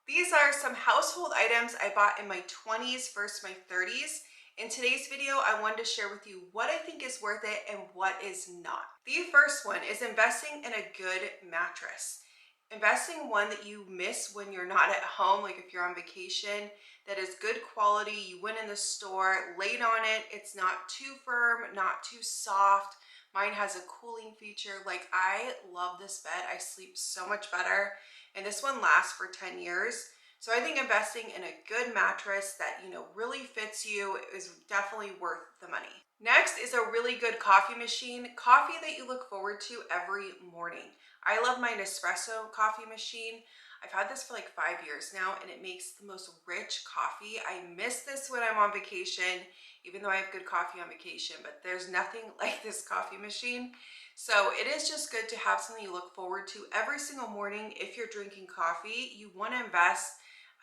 These are some household items I bought in my 20s versus my 30s. In today's video, I wanted to share with you what I think is worth it and what is not. The first one is investing in a good mattress. Investing one that you miss when you're not at home, like if you're on vacation, that is good quality. You went in the store, laid on it. It's not too firm, not too soft. Mine has a cooling feature. Like, I love this bed. I sleep so much better. And this one lasts for 10 years. So I think investing in a good mattress that, really fits you is definitely worth the money. Next is a really good coffee machine, coffee that you look forward to every morning. I love my Nespresso coffee machine. I've had this for like 5 years now, and it makes the most rich coffee. I miss this when I'm on vacation, even though I have good coffee on vacation, but there's nothing like this coffee machine. So it is just good to have something you look forward to every single morning. If you're drinking coffee, you want to invest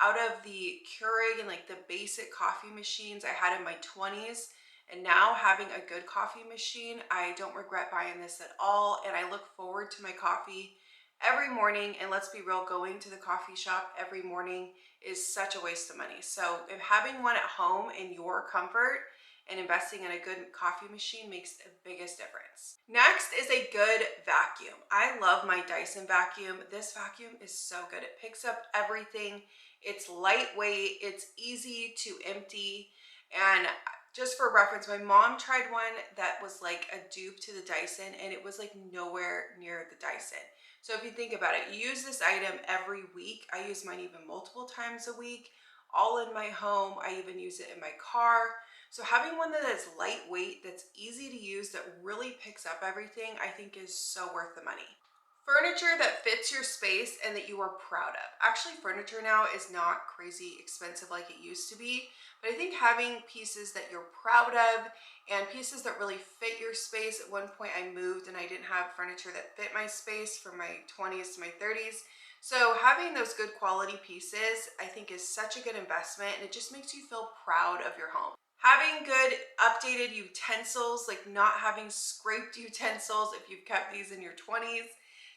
out of the Keurig and like the basic coffee machines I had in my 20s. And now having a good coffee machine, I don't regret buying this at all. And I look forward to my coffee every morning. And let's be real, going to the coffee shop every morning is such a waste of money. So if having one at home in your comfort and investing in a good coffee machine makes the biggest difference. Next is a good vacuum. I love my Dyson vacuum. This vacuum is so good. It picks up everything. It's lightweight. It's easy to empty. And just for reference, my mom tried one that was like a dupe to the Dyson, and it was like nowhere near the Dyson. So if you think about it, you use this item every week. I use mine even multiple times a week, all in my home. I even use it in my car. So having one that is lightweight, that's easy to use, that really picks up everything, I think is so worth the money. Furniture that fits your space and that you are proud of. Actually, furniture now is not crazy expensive like it used to be, but I think having pieces that you're proud of and pieces that really fit your space. At one point I moved and I didn't have furniture that fit my space from my 20s to my 30s. So having those good quality pieces, I think, is such a good investment, and it just makes you feel proud of your home. Having good updated utensils, like not having scraped utensils if you've kept these in your 20s.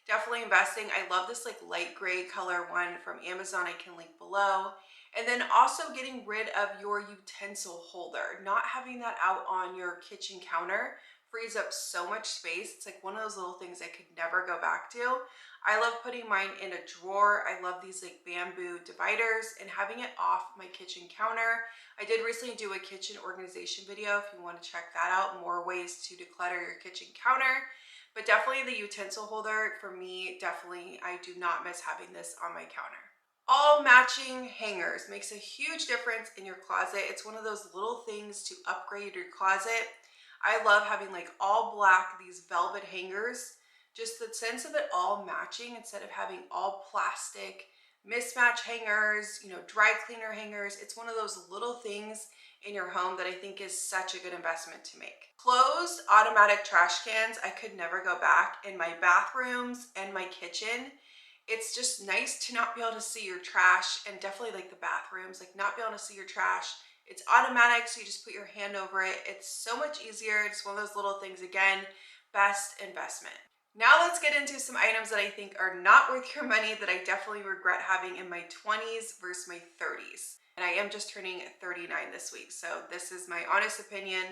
Definitely investing. I love this like light gray color one from Amazon. I can link below. And then also getting rid of your utensil holder. Not having that out on your kitchen counter frees up so much space. It's like one of those little things I could never go back to. I love putting mine in a drawer. I love these like bamboo dividers and having it off my kitchen counter. I did recently do a kitchen organization video if you want to check that out, more ways to declutter your kitchen counter. But definitely the utensil holder, for me, definitely, I do not miss having this on my counter. All matching hangers makes a huge difference in your closet. It's one of those little things to upgrade your closet. I love having like all black, these velvet hangers. Just the sense of it all matching instead of having all plastic mismatch hangers, dry cleaner hangers. It's one of those little things in your home that I think is such a good investment to make. Closed automatic trash cans, I could never go back. In my bathrooms and my kitchen, it's just nice to not be able to see your trash, and definitely like the bathrooms, like not be able to see your trash. It's automatic, so you just put your hand over it. It's so much easier. It's one of those little things, again, best investment. Now let's get into some items that I think are not worth your money that I definitely regret having in my 20s versus my 30s. And I am just turning 39 this week, so this is my honest opinion,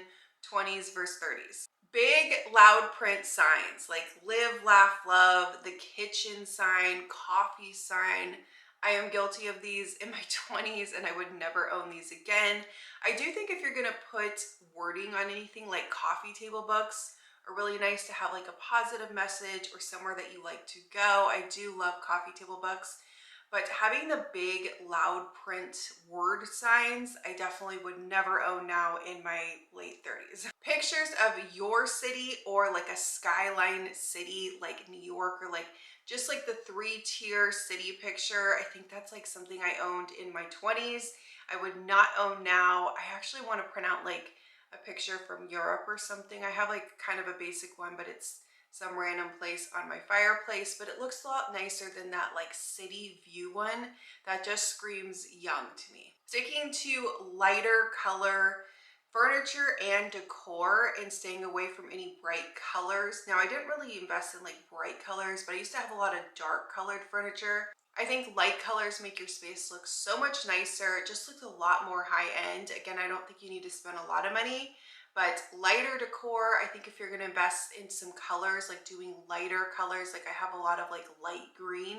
20s versus 30s. Big loud print signs like live, laugh, love, the kitchen sign, coffee sign. I am guilty of these in my 20s and I would never own these again. I do think if you're gonna put wording on anything, like coffee table books are really nice to have like a positive message or somewhere that you like to go. I do love coffee table books. But having the big loud print word signs, I definitely would never own now in my late 30s. Pictures of your city or like a skyline city like New York, or like just like the 3-tier city picture. I think that's like something I owned in my 20s. I would not own now. I actually want to print out like a picture from Europe or something. I have like kind of a basic one, but it's some random place on my fireplace, but it looks a lot nicer than that like city view one that just screams young to me. Sticking to lighter color furniture and decor and staying away from any bright colors. Now, I didn't really invest in like bright colors, but I used to have a lot of dark colored furniture. I think light colors make your space look so much nicer. It just looks a lot more high end. Again, I don't think you need to spend a lot of money, but lighter decor, I think if you're gonna invest in some colors, like doing lighter colors, like I have a lot of like light green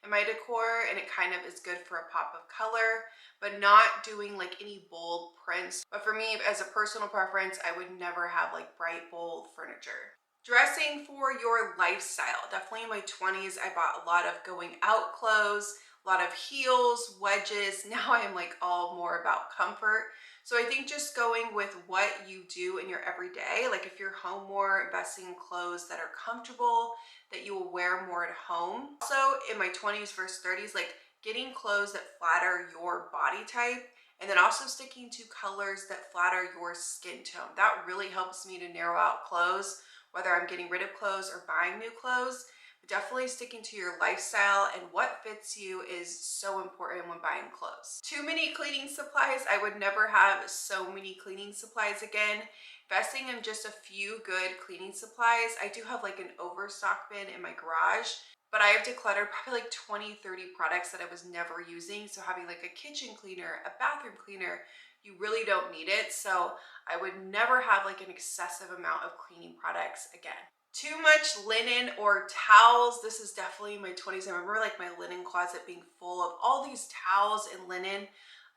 in my decor and it kind of is good for a pop of color, but not doing like any bold prints. But for me, as a personal preference, I would never have like bright, bold furniture. Dressing for your lifestyle. Definitely in my 20s, I bought a lot of going out clothes, a lot of heels, wedges. Now I'm like all more about comfort. So I think just going with what you do in your everyday, like if you're home more, investing in clothes that are comfortable, that you will wear more at home. Also in my 20s versus 30s, like getting clothes that flatter your body type and then also sticking to colors that flatter your skin tone. That really helps me to narrow out clothes, whether I'm getting rid of clothes or buying new clothes. But definitely sticking to your lifestyle and what fits you is so important when buying clothes. Too many cleaning supplies. I would never have so many cleaning supplies again. Investing in just a few good cleaning supplies. I do have like an overstock bin in my garage, but I have decluttered probably like 20, 30 products that I was never using. So having like a kitchen cleaner, a bathroom cleaner, you really don't need it. So I would never have like an excessive amount of cleaning products again. Too much linen or towels. This is definitely my 20s. I remember like my linen closet being full of all these towels and linen.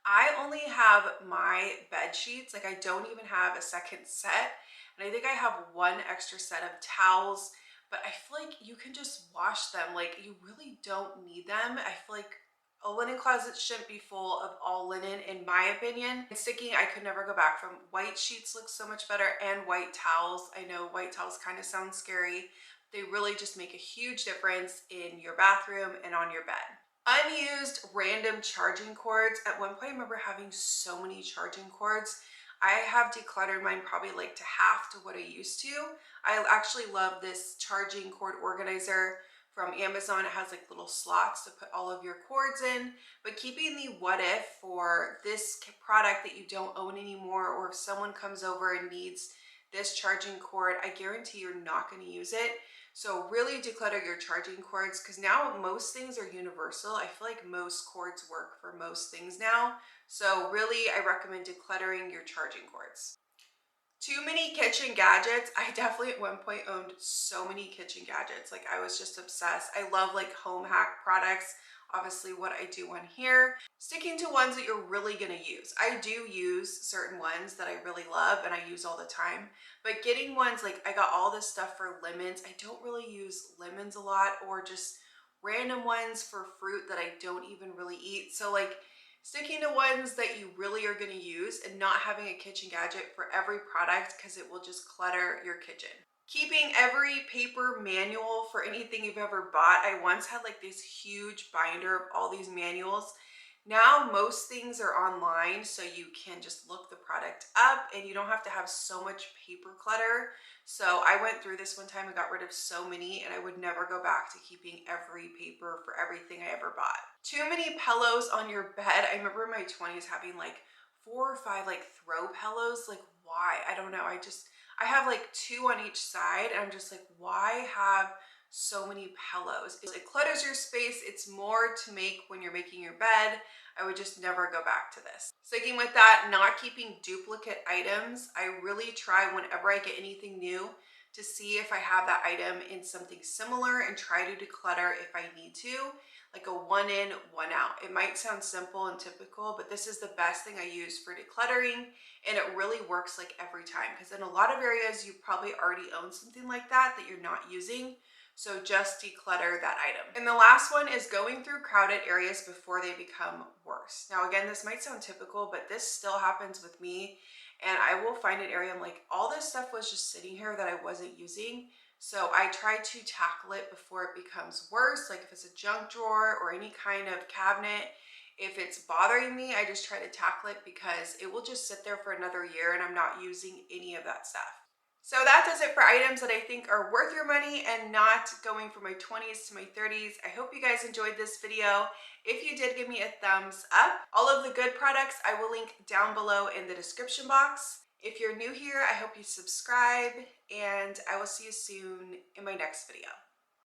I only have my bed sheets. Like I don't even have a second set. And I think I have one extra set of towels, but I feel like you can just wash them. Like you really don't need them. I feel like a linen closet shouldn't be full of all linen, in my opinion. And sticking, I could never go back from. White sheets look so much better, and white towels. I know white towels kind of sound scary. They really just make a huge difference in your bathroom and on your bed. Unused random charging cords. At one point, I remember having so many charging cords. I have decluttered mine probably like to half to what I used to. I actually love this charging cord organizer from Amazon. It has like little slots to put all of your cords in, but keeping the what if for this product that you don't own anymore, or if someone comes over and needs this charging cord, I guarantee you're not going to use it. So really declutter your charging cords, because now most things are universal. I feel like most cords work for most things now. So really, I recommend decluttering your charging cords. Too many kitchen gadgets. I definitely at one point owned so many kitchen gadgets. Like I was just obsessed. I love like home hack products. Obviously what I do on here. Sticking to ones that you're really gonna use. I do use certain ones that I really love and I use all the time. But getting ones like I got all this stuff for lemons. I don't really use lemons a lot, or just random ones for fruit that I don't even really eat. So like sticking to ones that you really are going to use and not having a kitchen gadget for every product, because it will just clutter your kitchen. Keeping every paper manual for anything you've ever bought. I once had like this huge binder of all these manuals. Now most things are online, so you can just look the product up and you don't have to have so much paper clutter. So I went through this one time and got rid of so many, and I would never go back to keeping every paper for everything I ever bought. Too many pillows on your bed. I remember in my 20s having like 4 or 5 like throw pillows. Like why? I don't know. I have like 2 on each side and I'm just like, why have so many pillows? It clutters your space. It's more to make when you're making your bed. I would just never go back to this. Sticking with that, not keeping duplicate items. I really try whenever I get anything new to see if I have that item in something similar and try to declutter if I need to, like a one in, one out. It might sound simple and typical, but this is the best thing I use for decluttering, and it really works like every time, because in a lot of areas you probably already own something like that you're not using. So just declutter that item. And the last one is going through crowded areas before they become worse. Now again, this might sound typical, but this still happens with me. And I will find an area I'm like, all this stuff was just sitting here that I wasn't using. So I try to tackle it before it becomes worse. Like if it's a junk drawer or any kind of cabinet, if it's bothering me, I just try to tackle it, because it will just sit there for another year and I'm not using any of that stuff. So that does it for items that I think are worth your money and not going from my 20s to my 30s. I hope you guys enjoyed this video. If you did, give me a thumbs up. All of the good products I will link down below in the description box. If you're new here, I hope you subscribe, and I will see you soon in my next video.